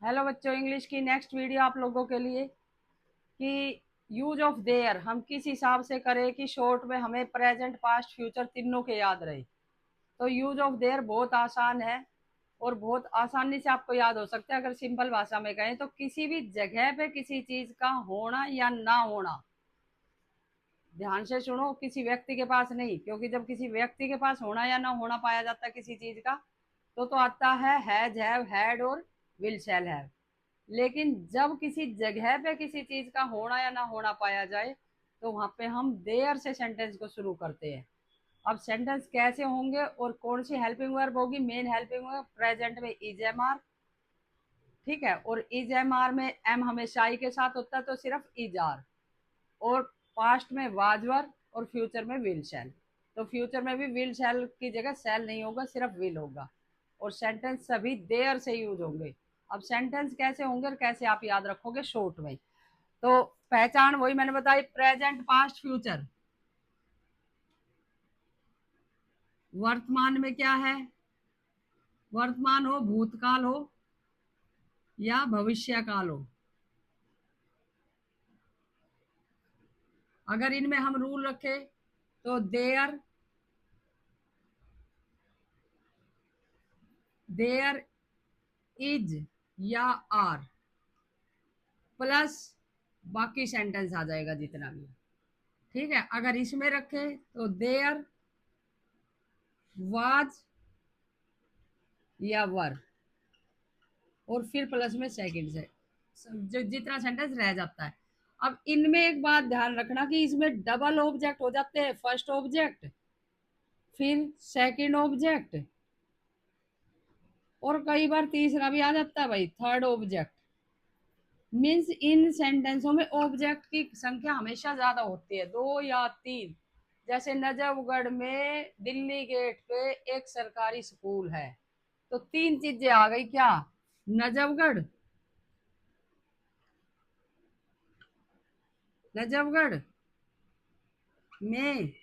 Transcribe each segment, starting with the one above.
Hello बच्चों, English की next video आप लोगों के लिए कि यूज ऑफ देयर हम किस हिसाब से करें कि शॉर्ट में हमें प्रेजेंट पास्ट फ्यूचर तीनों के याद रहे। तो यूज ऑफ देयर बहुत आसान है और बहुत आसानी से आपको याद हो सकता है। अगर सिंपल भाषा में कहें तो किसी भी जगह पे किसी चीज का होना या ना होना, ध्यान से सुनो, किसी व्यक्ति के पास नहीं, क्योंकि जब किसी व्यक्ति के पास होना या ना होना पाया जाता है किसी चीज का तो आता है हैज, हैव, हैड और विल, शैल, हैव। लेकिन जब किसी जगह पे किसी चीज का होना या ना होना पाया जाए तो वहां पे हम देयर से सेंटेंस को शुरू करते हैं। अब सेंटेंस कैसे होंगे और कौन सी हेल्पिंग वर्ब होगी? मेन हेल्पिंग वर्ब प्रेजेंट में इज एम आर, ठीक है, और इज एम आर में एम हमेशा आई के साथ होता है तो सिर्फ इज आर, और पास्ट में वाज वर, और फ्यूचर में विल शैल। तो फ्यूचर में भी विल शैल की जगह शैल नहीं होगा, सिर्फ विल होगा, और सेंटेंस सभी देयर से यूज होंगे। अब सेंटेंस कैसे होंगे और कैसे आप याद रखोगे शॉर्ट में? तो पहचान वही मैंने बताई, प्रेजेंट पास्ट फ्यूचर। वर्तमान में क्या है? वर्तमान हो, भूतकाल हो या भविष्य काल हो। अगर इनमें हम रूल रखे तो देयर, देयर इज या आर प्लस बाकी सेंटेंस आ जाएगा जितना भी, ठीक है। अगर इसमें रखे तो देयर वाज या वर, और फिर प्लस में सेकंड से जो जितना सेंटेंस रह जाता है। अब इनमें एक बात ध्यान रखना कि इसमें डबल ऑब्जेक्ट हो जाते हैं, फर्स्ट ऑब्जेक्ट फिर सेकंड ऑब्जेक्ट, और कई बार तीसरा भी आ जाता है भाई, थर्ड ऑब्जेक्ट। मीन्स इन सेंटेंसों में ऑब्जेक्ट की संख्या हमेशा ज्यादा होती है, दो या तीन। जैसे नजफगढ़ में दिल्ली गेट पे एक सरकारी स्कूल है, तो तीन चीजें आ गई क्या? नजफगढ़, नजफगढ़ में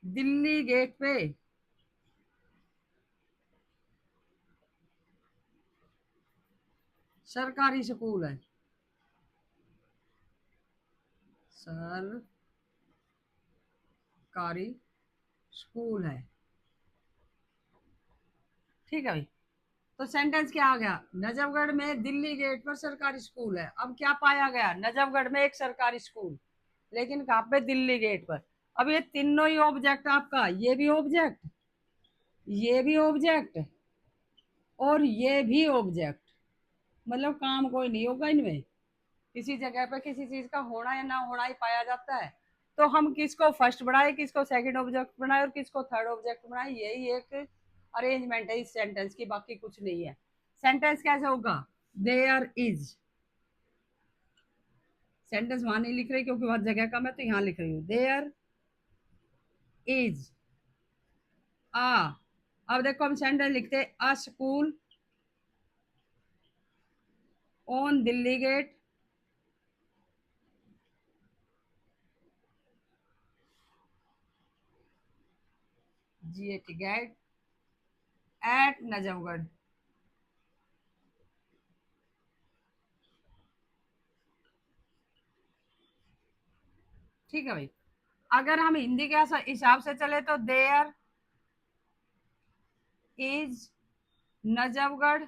दिल्ली गेट पे सरकारी स्कूल है, सरकारी स्कूल है, ठीक है भाई। तो सेंटेंस क्या आ गया? नजफगढ़ में दिल्ली गेट पर सरकारी स्कूल है। अब क्या पाया गया? नजफगढ़ में एक सरकारी स्कूल, लेकिन कहाँ पे? दिल्ली गेट पर। अब ये तीनों ही ऑब्जेक्ट आपका, ये भी ऑब्जेक्ट, ये भी ऑब्जेक्ट और ये भी ऑब्जेक्ट, मतलब काम कोई नहीं होगा इनमें। किसी जगह पे किसी चीज का होना या ना होना ही पाया जाता है, तो हम किसको फर्स्ट बनाए, किसको सेकंड ऑब्जेक्ट बनाए और किसको थर्ड ऑब्जेक्ट बनाए, यही एक अरेंजमेंट है इस सेंटेंस की, बाकी कुछ नहीं है। सेंटेंस कैसे होगा? देयर इज, सेंटेंस वहां नहीं लिख रही क्योंकि वहां जगह कम है, तो यहाँ लिख रही हूँ देयर इज आ। अब देखो हम सेंटेंस लिखते हैं, a school on Delhi Gate, GAT Gate, at Najafgarh. ठीक है भाई। अगर हम हिंदी के हिसाब से चले तो there is Najafgarh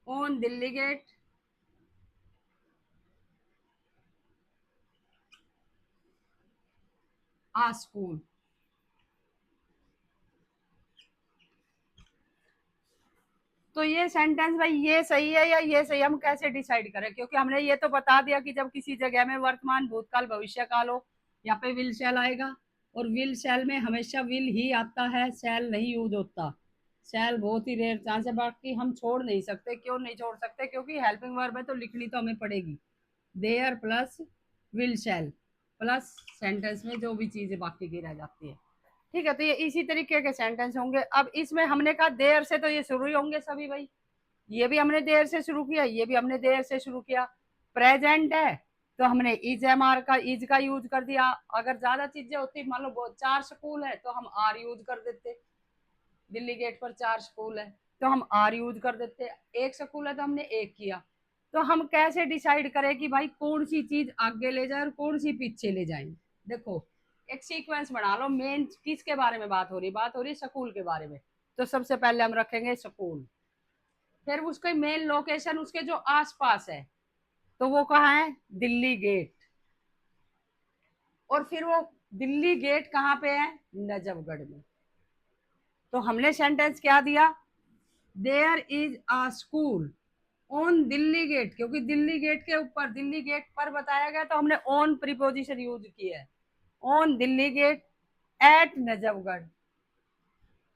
on Delhi Gate a school. तो ये सेंटेंस भाई ये सही है या ये सही, हम कैसे डिसाइड करें? क्योंकि हमने ये तो बता दिया कि जब किसी जगह में वर्तमान, भूतकाल, भविष्य काल हो, यहाँ पे विल शैल आएगा, और विल शैल में हमेशा विल ही आता है, शैल नहीं यूज होता। शैल बहुत ही रेयर चांस है, बाकी हम छोड़ नहीं सकते। क्यों नहीं छोड़ सकते? क्योंकि हेल्पिंग वर्ब है तो लिखनी तो हमें पड़ेगी। There plus will shall plus sentence में जो भी चीजें बाकी की रह जाती है, ठीक है। तो ये इसी तरीके के सेंटेंस होंगे। अब इसमें हमने कहा देर से, तो ये शुरू ही होंगे सभी भाई। ये भी हमने देर से शुरू किया, ये भी हमने देर से शुरू किया। प्रेजेंट है तो हमने इज का यूज कर दिया। अगर ज्यादा चीजें होती, मान लो 4 स्कूल है तो हम आर यूज कर देते। दिल्ली गेट पर 4 स्कूल है तो हम आर यूज कर देते। एक स्कूल है तो हमने एक किया। तो हम कैसे डिसाइड करें कि भाई कौन सी चीज आगे ले जाए और कौन सी पीछे ले जाए? देखो, एक सीक्वेंस बना लो। मेन किसके बारे में बात हो रही? बात हो रही स्कूल के बारे में। तो सबसे पहले हम रखेंगे स्कूल, फिर उसके मेन लोकेशन उसके जो आसपास है, तो वो कहाँ है? दिल्ली गेट। और फिर वो दिल्ली गेट कहाँ पे है? नजफगढ़ में। तो हमने सेंटेंस क्या दिया? There is a school on Delhi Gate, क्योंकि दिल्ली गेट के ऊपर, दिल्ली गेट पर बताया गया तो हमने ऑन प्रीपोजिशन यूज किया है। On Delhi Gate at Najafgarh.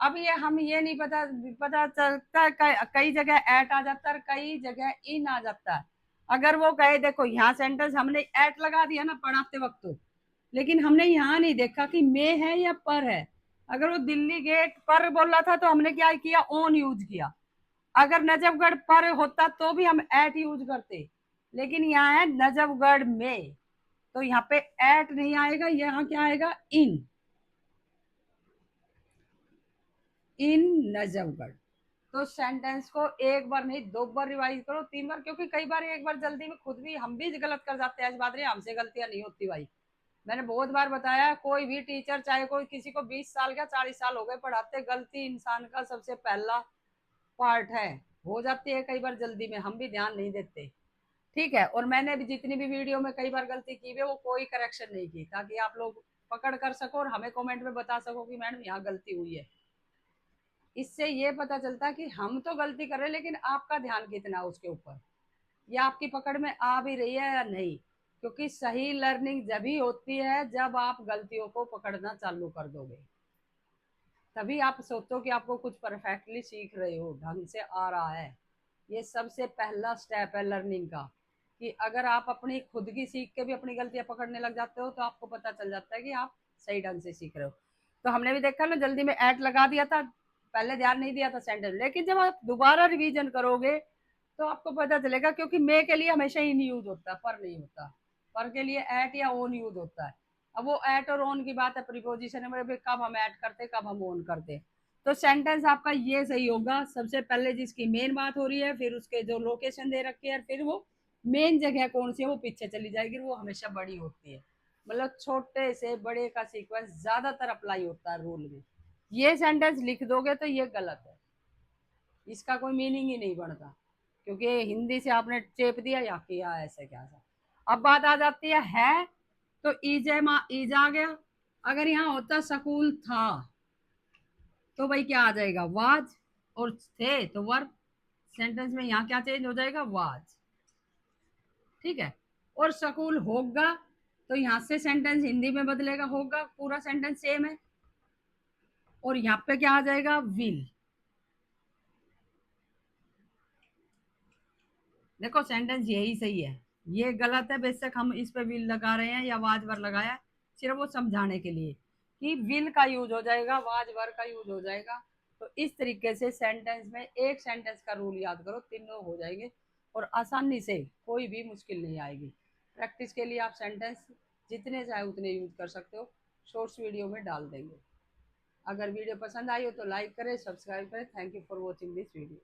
अब ये हम ये नहीं पता पता चलता, कई जगह एट आ जाता है, कई जगह इन आ जाता है। अगर वो कहे, देखो यहाँ सेंटेंस हमने एट लगा दिया ना पढ़ाते वक्त तो, लेकिन हमने यहाँ नहीं देखा कि में है या पर है। अगर वो दिल्ली गेट पर बोल रहा था तो हमने क्या किया? ऑन यूज किया। अगर नजफगढ़ पर होता तो भी हम एट यूज करते, लेकिन यहाँ है नजफगढ़ में, तो यहाँ पे एट नहीं आएगा, यहाँ क्या आएगा? इन नजफगढ़। तो सेंटेंस को एक बार नहीं 2 बार रिवाइज करो, 3 बार, क्योंकि कई बार एक बार जल्दी में खुद भी हम भी गलत कर जाते हैं। ऐसी बात नहीं, हमसे गलतियां नहीं होती भाई। मैंने बहुत बार बताया, कोई भी टीचर, चाहे कोई किसी को 20 साल या 40 साल हो गए पढ़ाते, गलती इंसान का सबसे पहला पार्ट है। हो जाती है कई बार जल्दी में, हम भी ध्यान नहीं देते। ठीक है, और मैंने भी जितनी भी वीडियो में कई बार गलती की है वो कोई करेक्शन नहीं की, ताकि आप लोग पकड़ कर सको और हमें कमेंट में बता सको कि मैडम यहाँ गलती हुई है। इससे ये पता चलता कि हम तो गलती कर रहे हैं, लेकिन आपका ध्यान कितना है उसके ऊपर, या आपकी पकड़ में आ भी रही है या नहीं। क्योंकि सही लर्निंग जब ही होती है जब आप गलतियों को पकड़ना चालू कर दोगे, तभी आप सोचो कि आपको कुछ परफेक्टली सीख रहे हो, ढंग से आ रहा है। ये सबसे पहला स्टेप है लर्निंग का, कि अगर आप अपनी खुद की सीख के भी अपनी गलतियां पकड़ने लग जाते हो तो आपको पता चल जाता है कि आप सही ढंग से सीख रहे हो। तो हमने भी देखा ना, जल्दी में ऐड लगा दिया था, पहले ध्यान नहीं दिया था सेंटेंस, लेकिन जब आप दोबारा रिवीजन करोगे तो आपको पता चलेगा, क्योंकि मे के लिए हमेशा इन यूज होता है, पर नहीं होता। पर के लिए एट या ओन यूज होता है। अब वो एट और ओन की बात है, प्रीपोजिशन में कब हम ऐड करते कब हम ओन करते। तो सेंटेंस आपका ये सही होगा, सबसे पहले जिसकी मेन बात हो रही है, फिर उसके जो लोकेशन दे रखी है, फिर वो मेन जगह कौन सी है वो पीछे चली जाएगी, वो हमेशा बड़ी होती है। मतलब छोटे से बड़े का सीक्वेंस ज्यादातर अप्लाई होता है रूल में। ये सेंटेंस लिख दोगे तो ये गलत है, इसका कोई मीनिंग ही नहीं बनता, क्योंकि हिंदी से आपने चेप दिया या किया ऐसे क्या सा। अब बात आ जाती है तो ईज आ गया। अगर यहाँ होता स्कूल था तो भाई क्या आ जाएगा? वाज। और थे तो वर्ब। सेंटेंस में यहाँ क्या चेंज हो जाएगा? वाज। ठीक है। और स्कूल होगा तो यहाँ से सेंटेंस हिंदी में बदलेगा, होगा पूरा सेंटेंस सेम है। और यहाँ पे क्या आ जाएगा? विल। देखो सेंटेंस यही सही है, ये गलत है, बेशक हम इस पे विल लगा रहे हैं या वाज वर लगाया, सिर्फ वो समझाने के लिए कि विल का यूज हो जाएगा, वाज वर का यूज हो जाएगा। तो इस तरीके से सेंटेंस में एक सेंटेंस का रूल याद करो, तीनों हो जाएंगे और आसानी से, कोई भी मुश्किल नहीं आएगी। प्रैक्टिस के लिए आप सेंटेंस जितने चाहे उतने यूज कर सकते हो, शॉर्ट्स वीडियो में डाल देंगे। अगर वीडियो पसंद आई हो तो लाइक करें, सब्सक्राइब करें। Thank you for watching this video.